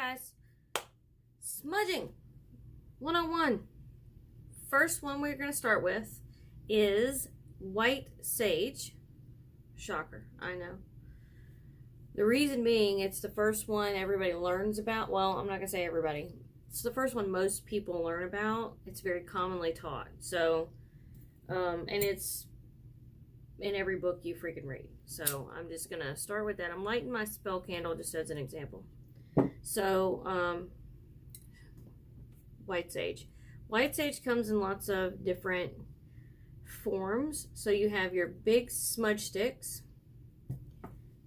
guys, smudging 101. First one we're going to start with is white sage. Shocker, I know. The reason being, it's the first one everybody learns about. Well, I'm not going to say everybody. It's the first one most people learn about. It's very commonly taught. So, and it's in every book you freaking read. So I'm just going to start with that. I'm lighting my spell candle just as an example. So, white sage. White sage comes in lots of different forms. So you have your big smudge sticks,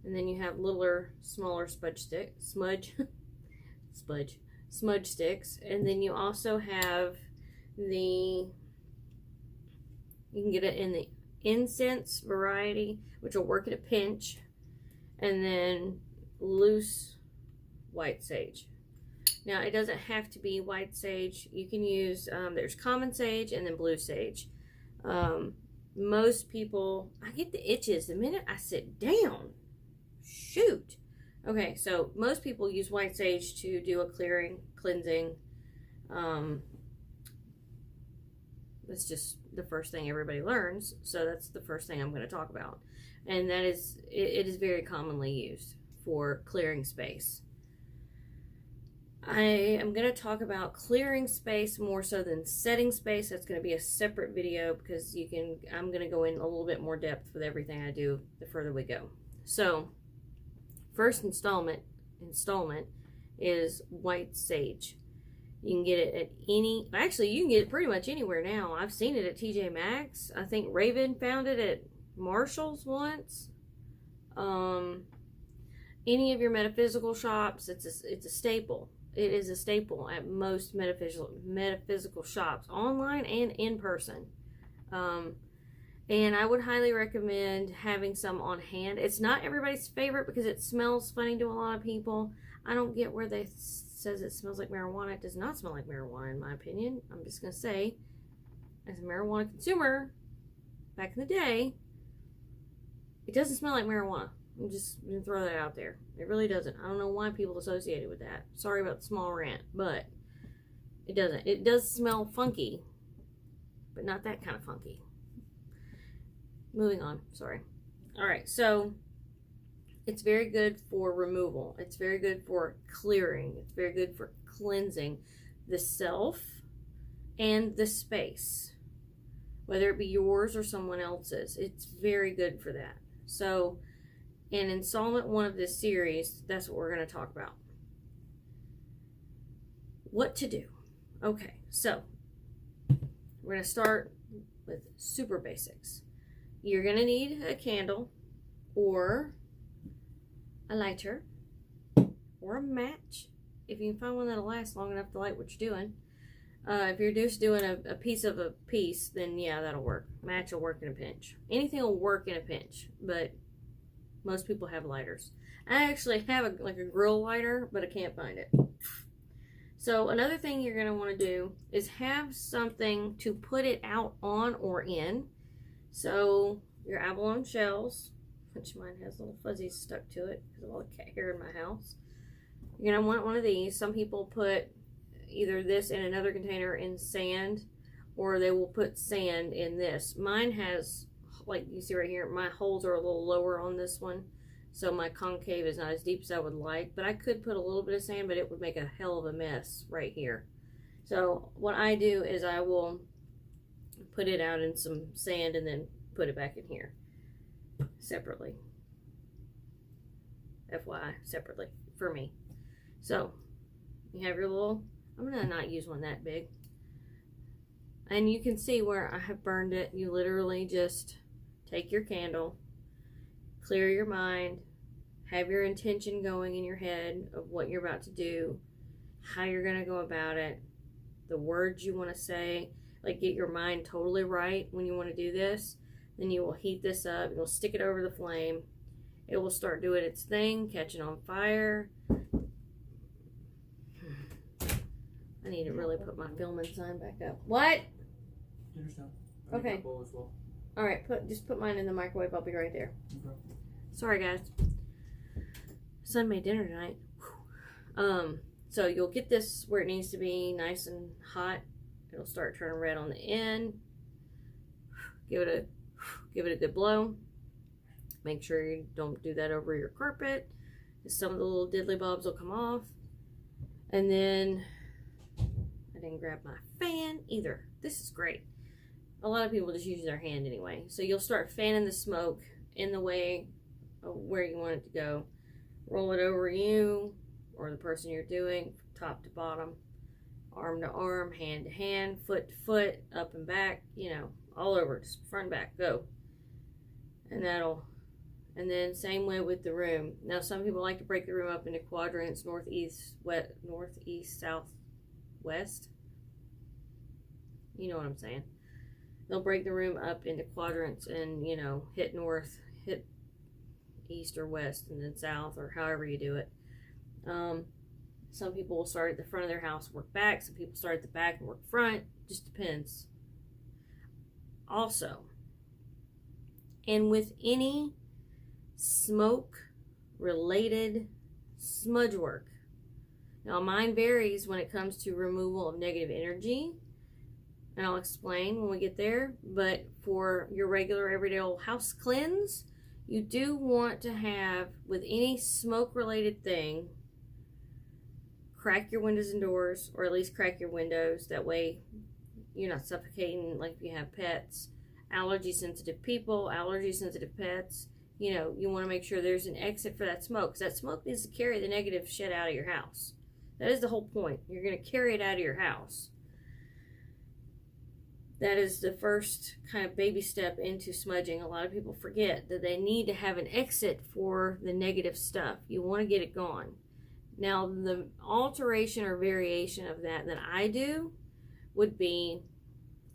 and then you have littler, smaller smudge sticks, and then you also have you can get it in the incense variety, which will work at a pinch, and then loose white sage. Now, it doesn't have to be white sage. You can use, there's common sage and then blue sage. Most people, I get the itches the minute I sit down. Shoot. Okay, so most people use white sage to do a clearing, cleansing. That's just the first thing everybody learns. So that's the first thing I'm going to talk about. And that is, it is very commonly used for clearing space. I am going to talk about clearing space more so than setting space. That's going to be a separate video because I'm going to go in a little bit more depth with everything I do the further we go. So, first installment is white sage. You can get it at actually you can get it pretty much anywhere now. I've seen it at TJ Maxx. I think Raven found it at Marshall's once. Any of your metaphysical shops, it's a staple. It is a staple at most metaphysical shops, online and in person. And I would highly recommend having some on hand. It's not everybody's favorite because it smells funny to a lot of people. I don't get where they says it smells like marijuana. It does not smell like marijuana, in my opinion. I'm just going to say, as a marijuana consumer, back in the day, it doesn't smell like marijuana. I'm just going to throw that out there. It really doesn't. I don't know why people associate it with that. Sorry about the small rant, but it doesn't. It does smell funky, but not that kind of funky. Moving on. Sorry. All right. So it's very good for removal. It's very good for clearing. It's very good for cleansing the self and the space, whether it be yours or someone else's. It's very good for that. So in installment 1 of this series, that's what we're going to talk about. What to do. Okay, so we're going to start with super basics. You're going to need a candle or a lighter or a match. If you can find one that'll last long enough to light what you're doing. If you're just doing a piece of a piece, then yeah, that'll work. Match will work in a pinch. Anything will work in a pinch, but most people have lighters. I actually have a grill lighter, but I can't find it. So another thing you're going to want to do is have something to put it out on or in. So your abalone shells, which mine has little fuzzies stuck to it because of all the cat hair in my house. You're going to want one of these. Some people put either this in another container in sand, or they will put sand in this. Mine has, like you see right here, my holes are a little lower on this one, so my concave is not as deep as I would like, but I could put a little bit of sand, but it would make a hell of a mess right here. So what I do is I will put it out in some sand and then put it back in here separately. FYI, separately for me. So you have your little, I'm gonna not use one that big, and you can see where I have burned it. You literally just take your candle, clear your mind, have your intention going in your head of what you're about to do, how you're going to go about it, the words you want to say, like get your mind totally right when you want to do this. Then you will heat this up, you'll stick it over the flame, it will start doing its thing, catching on fire. I need to really put my filming sign back up. What? Okay. Alright, just put mine in the microwave. I'll be right there. Okay. Sorry, guys. Son made dinner tonight. So you'll get this where it needs to be nice and hot. It'll start turning red on the end. Give it a good blow. Make sure you don't do that over your carpet. Some of the little diddly bobs will come off. And then, I didn't grab my fan either. This is great. A lot of people just use their hand anyway. So you'll start fanning the smoke in the way of where you want it to go. Roll it over you or the person you're doing, top to bottom, arm to arm, hand to hand, foot to foot, up and back, you know, all over, just front and back, go. And then same way with the room. Now some people like to break the room up into quadrants, northeast, south, west. You know what I'm saying. They'll break the room up into quadrants and, you know, hit north, hit east or west, and then south, or however you do it. Some people will start at the front of their house and work back. Some people start at the back and work front. Just depends. Also, and with any smoke related smudge work, now mine varies when it comes to removal of negative energy, and I'll explain when we get there. But for your regular everyday old house cleanse, you do want to have, with any smoke related thing, crack your windows and doors, or at least crack your windows. That way you're not suffocating, like if you have pets, allergy sensitive people, allergy sensitive pets. You know, you want to make sure there's an exit for that smoke, because that smoke needs to carry the negative shit out of your house. That is the whole point. You're going to carry it out of your house. That is the first kind of baby step into smudging. A lot of people forget that they need to have an exit for the negative stuff. You want to get it gone. Now, the alteration or variation of that I do would be,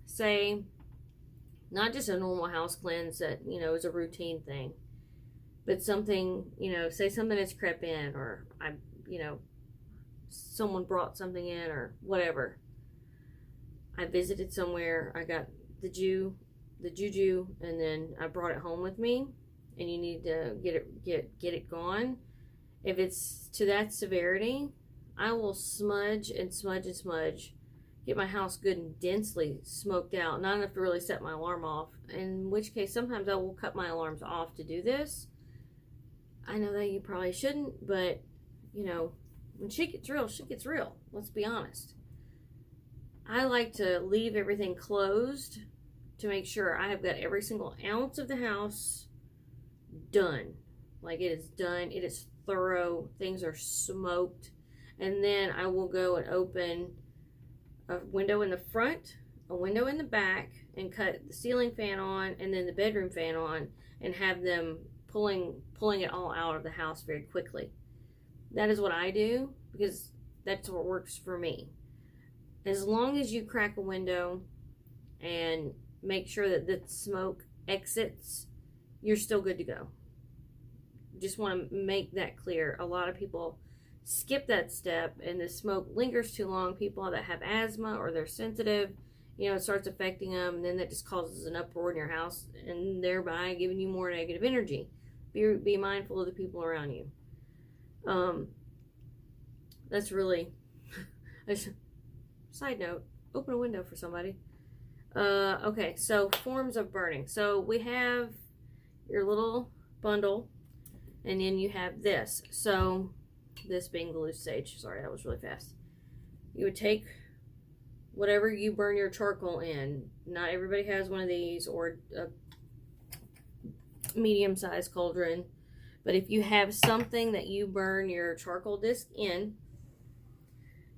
say, not just a normal house cleanse that, you know, is a routine thing, but something, you know, say something has crept in, or someone brought something in, or whatever. I visited somewhere, I got the juju, and then I brought it home with me, and you need to get it gone. If it's to that severity, I will smudge and smudge and smudge, get my house good and densely smoked out, not enough to really set my alarm off, in which case sometimes I will cut my alarms off to do this. I know that you probably shouldn't, but, you know, when shit gets real, let's be honest. I like to leave everything closed to make sure I have got every single ounce of the house done. Like, it is done, it is thorough, things are smoked, and then I will go and open a window in the front, a window in the back, and cut the ceiling fan on, and then the bedroom fan on, and have them pulling it all out of the house very quickly. That is what I do, because that's what works for me. As long as you crack a window and make sure that the smoke exits, you're still good to go. Just want to make that clear. A lot of people skip that step and the smoke lingers too long. People that have asthma or they're sensitive, you know, it starts affecting them, and then that just causes an uproar in your house and thereby giving you more negative energy. Be mindful of the people around you. That's really side note, open a window for somebody. Okay, so forms of burning. So we have your little bundle, and then you have this. So this being the loose sage. Sorry, that was really fast. You would take whatever you burn your charcoal in. Not everybody has one of these, or a medium-sized cauldron. But if you have something that you burn your charcoal disc in,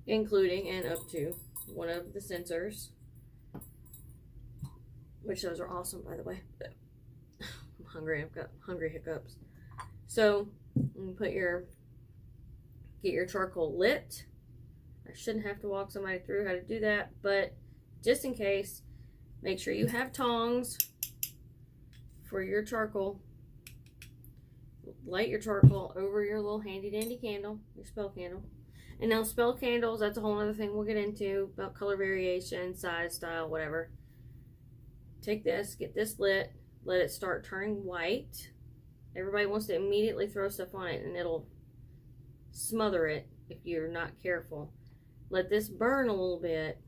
including and up to one of the sensors, which those are awesome, by the way. I'm hungry. I've got hungry hiccups. So you get your charcoal lit. I shouldn't have to walk somebody through how to do that, but just in case, make sure you have tongs for your charcoal. Light your charcoal over your little handy dandy candle, your spell candle. And now spell candles, that's a whole other thing we'll get into about color variation, size, style, whatever. Take this, get this lit, let it start turning white. Everybody wants to immediately throw stuff on it and it'll smother it. if you're not careful. Let this burn a little bit,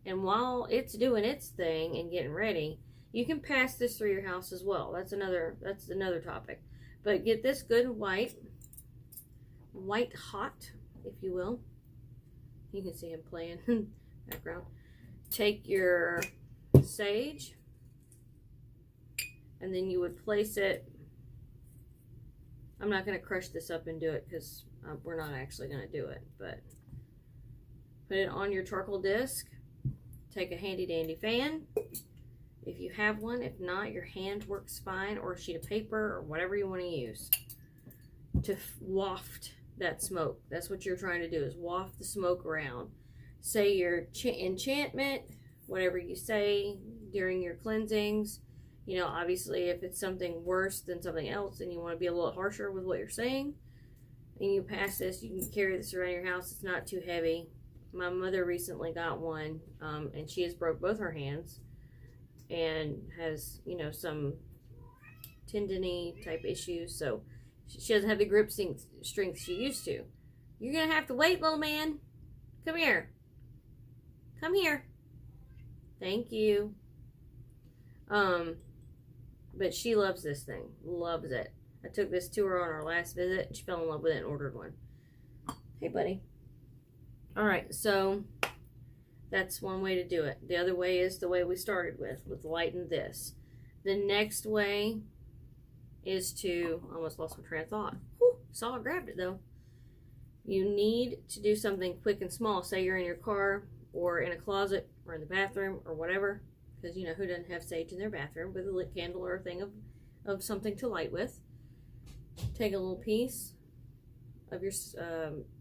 and while it's doing its thing and getting ready, you can pass this through your house as well. That's another topic. But get this good white hot, if you will. You can see him playing in the background. Take your sage, and then you would place it. I'm not going to crush this up and do it because we're not actually going to do it, but put it on your charcoal disc. Take a handy dandy fan if you have one. If not, your hand works fine, or a sheet of paper, or whatever you want to use to waft that smoke. That's what you're trying to do, is waft the smoke around. Say your enchantment, whatever you say during your cleansings. You know, obviously if it's something worse than something else, then you want to be a little harsher with what you're saying. And you pass this, you can carry this around your house. It's not too heavy. My mother recently got one, and she has broke both her hands and has, you know, some tendony type issues, so she doesn't have the grip strength she used to. You're gonna have to wait, little man. Come here. Come here. Thank you. But she loves this thing. Loves it. I took this to her on our last visit. She fell in love with it and ordered one. Hey, buddy. Alright, so that's one way to do it. The other way is the way we started with lighting this. The next way is to, I almost lost my train of thought. Whew, saw I grabbed it though. You need to do something quick and small. Say you're in your car or in a closet or in the bathroom or whatever. Because, you know, who doesn't have sage in their bathroom with a lit candle or a thing of something to light with. Take a little piece of your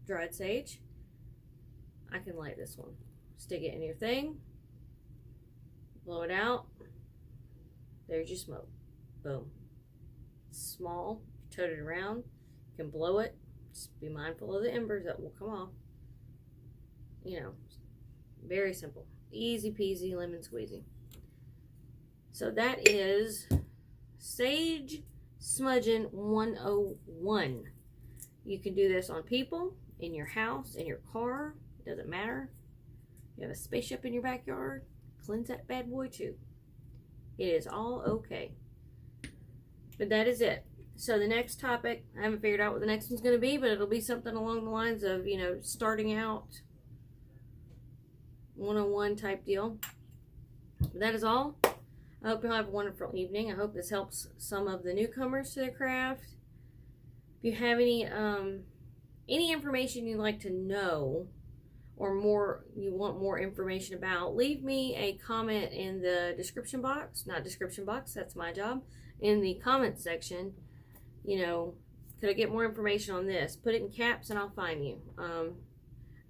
dried sage. I can light this one. Stick it in your thing. Blow it out. There's your smoke. Boom. It's small. Tote it around. You can blow it. Just be mindful of the embers that will come off. You know, very simple. Easy peasy, lemon squeezy. So that is Sage Smudging 101. You can do this on people, in your house, in your car. It doesn't matter. You have a spaceship in your backyard. Cleanse that bad boy too. It is all okay. But that is it. So the next topic, I haven't figured out what the next one's going to be, but it'll be something along the lines of, you know, starting out 101 type deal. But that is all. I hope you'll have a wonderful evening. I hope this helps some of the newcomers to the craft. If you have any information you'd like to know, or more, you want more information about, leave me a comment in the description box. Not description box, that's my job. In the comment section, you know, could I get more information on this? Put it in caps and I'll find you.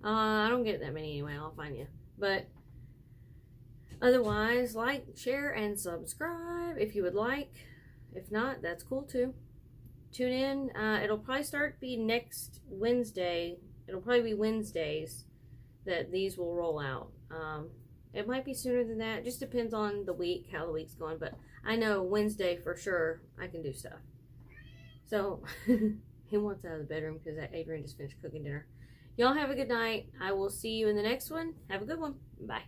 I don't get that many anyway, I'll find you. But otherwise, like, share, and subscribe if you would like. If not, that's cool too. Tune in. It'll probably be next Wednesday. It'll probably be Wednesdays that these will roll out. It might be sooner than that. It just depends on the week, how the week's going. But I know Wednesday for sure I can do stuff. So, he wants out of the bedroom because Adrian just finished cooking dinner. Y'all have a good night. I will see you in the next one. Have a good one. Bye.